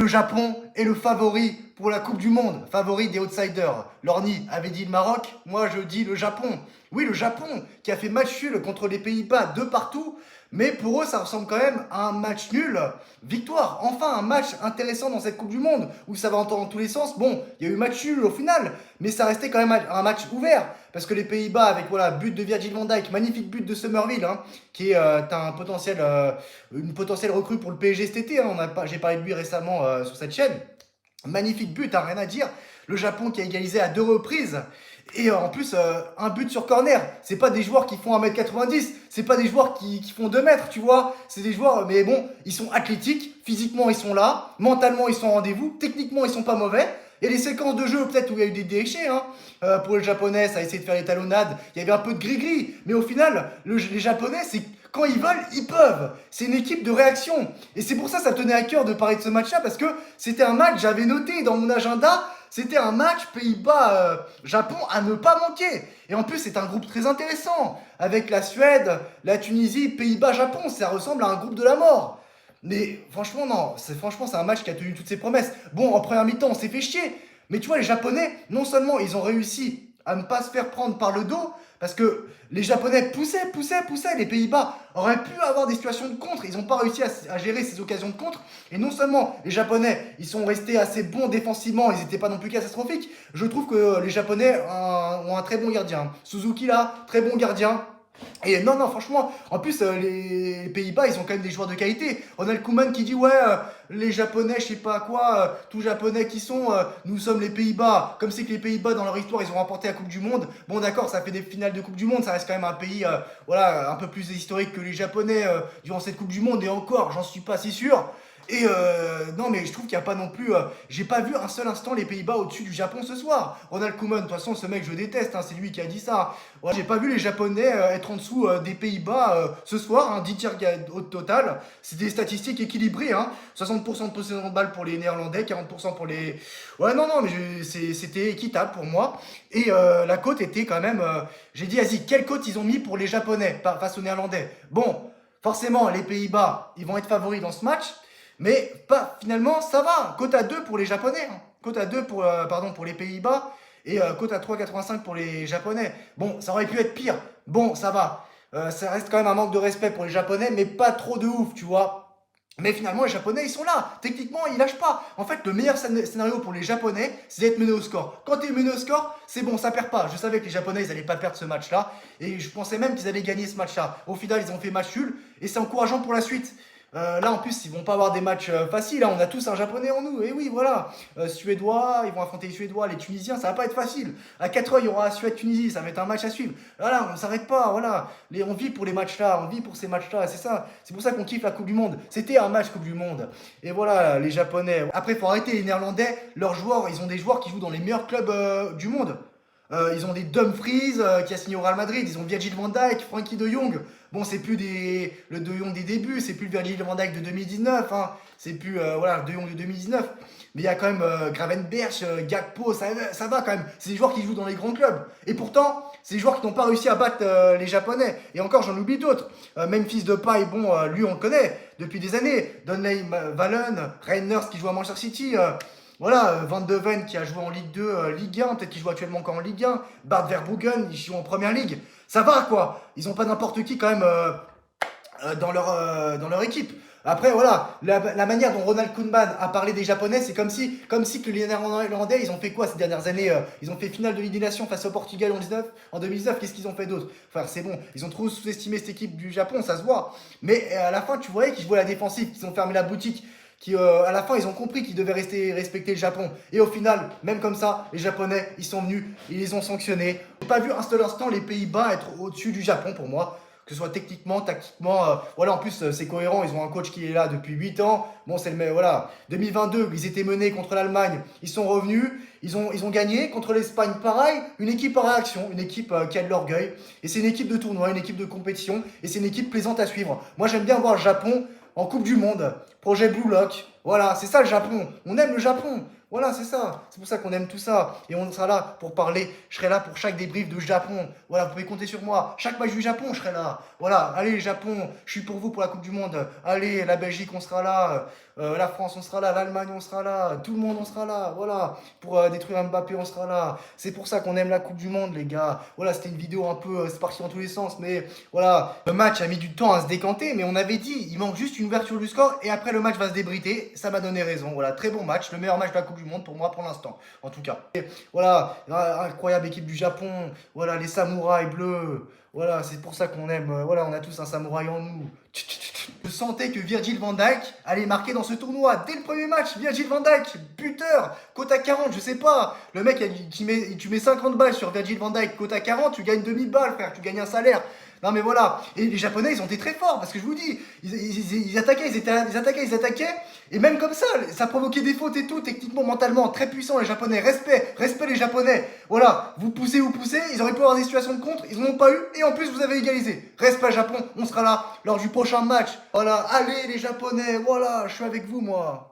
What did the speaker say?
Le Japon est le favori pour la Coupe du Monde, favori des outsiders. Lorny avait dit le Maroc, moi je dis le Japon. Oui, le Japon qui a fait match nul contre les Pays-Bas de partout, mais pour eux ça ressemble quand même à un match nul. Victoire, enfin un match intéressant dans cette Coupe du Monde où ça va entendre dans tous les sens. Bon, il y a eu match nul au final, mais ça restait quand même un match ouvert parce que les Pays-Bas avec voilà but de Virgil van Dijk, magnifique but de Somerville, hein, qui est une potentielle recrue pour le PSG cet été. Hein, j'ai parlé de lui récemment sur cette chaîne. Magnifique but, hein, rien à dire. Le Japon qui a égalisé à 2 reprises. Et en plus, un but sur corner. C'est pas des joueurs qui font 1m90. C'est pas des joueurs qui font 2 mètres, tu vois. C'est des joueurs, mais bon, ils sont athlétiques. Physiquement, ils sont là. Mentalement, ils sont au rendez-vous. Techniquement, ils sont pas mauvais. Il y a des séquences de jeu peut-être où il y a eu des déchets. Hein. Pour les Japonais, ça a essayé de faire les talonnades. Il y avait un peu de gris-gris. Mais au final, les Japonais, c'est quand ils veulent, ils peuvent. C'est une équipe de réaction. Et c'est pour ça que ça me tenait à cœur de parler de ce match-là, parce que c'était un match, j'avais noté dans mon agenda, c'était un match Pays-Bas-Japon à ne pas manquer. Et en plus, c'est un groupe très intéressant, avec la Suède, la Tunisie, Pays-Bas-Japon. Ça ressemble à un groupe de la mort. Mais franchement, non, c'est un match qui a tenu toutes ses promesses. Bon, en première mi-temps, on s'est fait chier. Mais tu vois, les Japonais, non seulement ils ont réussi à ne pas se faire prendre par le dos, parce que les Japonais poussaient. Les Pays-Bas auraient pu avoir des situations de contre. Ils n'ont pas réussi à gérer ces occasions de contre. Et non seulement les Japonais, ils sont restés assez bons défensivement, ils n'étaient pas non plus catastrophiques. Je trouve que les Japonais ont un très bon gardien. Suzuki là, très bon gardien. Et non, franchement, en plus, les Pays-Bas, ils ont quand même des joueurs de qualité. Ronald Koeman qui dit, ouais, les Japonais, je sais pas quoi, tous Japonais qui sont, nous sommes les Pays-Bas. Comme c'est que les Pays-Bas, dans leur histoire, ils ont remporté la Coupe du Monde. Bon, d'accord, ça fait des finales de Coupe du Monde, ça reste quand même un pays, voilà, un peu plus historique que les Japonais durant cette Coupe du Monde. Et encore, j'en suis pas si sûr. Et non, mais je trouve qu'il n'y a pas non plus. J'ai pas vu un seul instant les Pays-Bas au-dessus du Japon ce soir. Ronald Koeman, de toute façon, ce mec, je déteste, hein, c'est lui qui a dit ça. Ouais, j'ai pas vu les Japonais être en dessous des Pays-Bas ce soir, hein, 10 tirs au total. C'est des statistiques équilibrées, hein. 60% de possession de balle pour les Néerlandais, 40% pour les. Ouais, non, mais c'était équitable pour moi. Et la cote était quand même. J'ai dit, vas-y, quelle cote ils ont mis pour les Japonais face aux Néerlandais? Bon, forcément, les Pays-Bas, ils vont être favoris dans ce match. Mais pas, finalement, ça va. Cote à 2 pour les Japonais. Hein. Cote à 2 pour les Pays-Bas. Et cote à 3,85 pour les Japonais. Bon, ça aurait pu être pire. Bon, ça va. Ça reste quand même un manque de respect pour les Japonais, mais pas trop de ouf, tu vois. Mais finalement, les Japonais, ils sont là. Techniquement, ils lâchent pas. En fait, le meilleur scénario pour les Japonais, c'est d'être mené au score. Quand tu es mené au score, c'est bon, ça perd pas. Je savais que les Japonais, ils n'allaient pas perdre ce match-là. Et je pensais même qu'ils allaient gagner ce match-là. Au final, ils ont fait match nul. Et c'est encourageant pour la suite. Là, en plus, ils vont pas avoir des matchs faciles. Hein. On a tous un Japonais en nous. Et oui, voilà. Suédois, ils vont affronter les Suédois, les Tunisiens. Ça va pas être facile. À 4 heures, il y aura Suède-Tunisie. Ça va être un match à suivre. Voilà, on s'arrête pas. Voilà. On vit pour les matchs-là. On vit pour ces matchs-là. C'est ça. C'est pour ça qu'on kiffe la Coupe du Monde. C'était un match Coupe du Monde. Et voilà, les Japonais. Après, faut arrêter les Néerlandais. Leurs joueurs, ils ont des joueurs qui jouent dans les meilleurs clubs du monde. Ils ont des Dumfries qui a signé au Real Madrid. Ils ont Virgil van Dijk, Frankie de Jong. Bon, c'est plus le De Jong des débuts, c'est plus le Virgil van Dijk de 2019. Hein. C'est plus voilà, le De Jong de 2019. Mais il y a quand même Gravenberch, Gakpo, ça va quand même. C'est des joueurs qui jouent dans les grands clubs. Et pourtant, c'est des joueurs qui n'ont pas réussi à battre les Japonais. Et encore, j'en oublie d'autres. Memphis Depay, bon, lui, on le connaît depuis des années. Donnelly Valen, Reiners qui joue à Manchester City. Voilà, Van de Ven qui a joué en Ligue 2, Ligue 1, peut-être qu'il joue actuellement encore en Ligue 1. Bart Verbruggen, il joue en Première Ligue. Ça va quoi. Ils ont pas n'importe qui quand même dans leur équipe. Après voilà, la manière dont Ronald Koeman a parlé des Japonais, c'est comme si que les Néerlandais, ils ont fait quoi ces dernières années Ils ont fait finale de Ligue des Nations face au Portugal en 2019. Qu'est-ce qu'ils ont fait d'autre? Enfin c'est bon, ils ont trop sous-estimé cette équipe du Japon, ça se voit. Mais à la fin, tu voyais qu'ils jouaient à la défensive, qu'ils ont fermé la boutique. À la fin, ils ont compris qu'ils devaient respecter le Japon. Et au final, même comme ça, les Japonais, ils sont venus, ils les ont sanctionnés. J'ai pas vu un seul instant les Pays-Bas être au-dessus du Japon pour moi. Que ce soit techniquement, tactiquement. Voilà, en plus, c'est cohérent. Ils ont un coach qui est là depuis 8 ans. Bon, c'est le même. Voilà. 2022, ils étaient menés contre l'Allemagne. Ils sont revenus. Ils ont gagné. Contre l'Espagne, pareil. Une équipe en réaction. Une équipe qui a de l'orgueil. Et c'est une équipe de tournoi, une équipe de compétition. Et c'est une équipe plaisante à suivre. Moi, j'aime bien voir le Japon en Coupe du Monde. Projet Blue Lock. Voilà, c'est ça le Japon. On aime le Japon. Voilà, c'est ça. C'est pour ça qu'on aime tout ça. Et on sera là pour parler. Je serai là pour chaque débrief de Japon. Voilà, vous pouvez compter sur moi. Chaque match du Japon, je serai là. Voilà, allez, Japon, je suis pour vous pour la Coupe du Monde. Allez, la Belgique, on sera là. La France, on sera là. L'Allemagne, on sera là. Tout le monde, on sera là. Voilà, pour détruire Mbappé, on sera là. C'est pour ça qu'on aime la Coupe du Monde, les gars. Voilà, c'était une vidéo un peu. C'est parti dans tous les sens. Mais voilà, le match a mis du temps à se décanter. Mais on avait dit, il manque juste une ouverture du score. Et après, le match va se débriter. Ça m'a donné raison. Voilà, très bon match. Le meilleur match de la Coupe du Monde pour moi pour l'instant, en tout cas. Et voilà, incroyable équipe du Japon. Voilà, les samouraïs bleus. Voilà, c'est pour ça qu'on aime. Voilà, on a tous un samouraï en nous. Je sentais que Virgil van Dijk allait marquer dans ce tournoi. Dès le premier match, Virgil van Dijk, buteur, quota 40, je sais pas. Le mec, tu mets 50 balles sur Virgil van Dijk, quota 40, tu gagnes 2000 balles, frère, tu gagnes un salaire. Non mais voilà, et les Japonais ils ont été très forts parce que je vous dis, ils attaquaient, ils attaquaient, et même comme ça provoquait des fautes et tout, techniquement, mentalement, très puissant les Japonais, respect les Japonais. Voilà, vous poussez, ils auraient pu avoir des situations de contre, ils n'en ont pas eu, et en plus vous avez égalisé. Respect Japon, on sera là lors du prochain match. Voilà, allez les Japonais, voilà, je suis avec vous moi.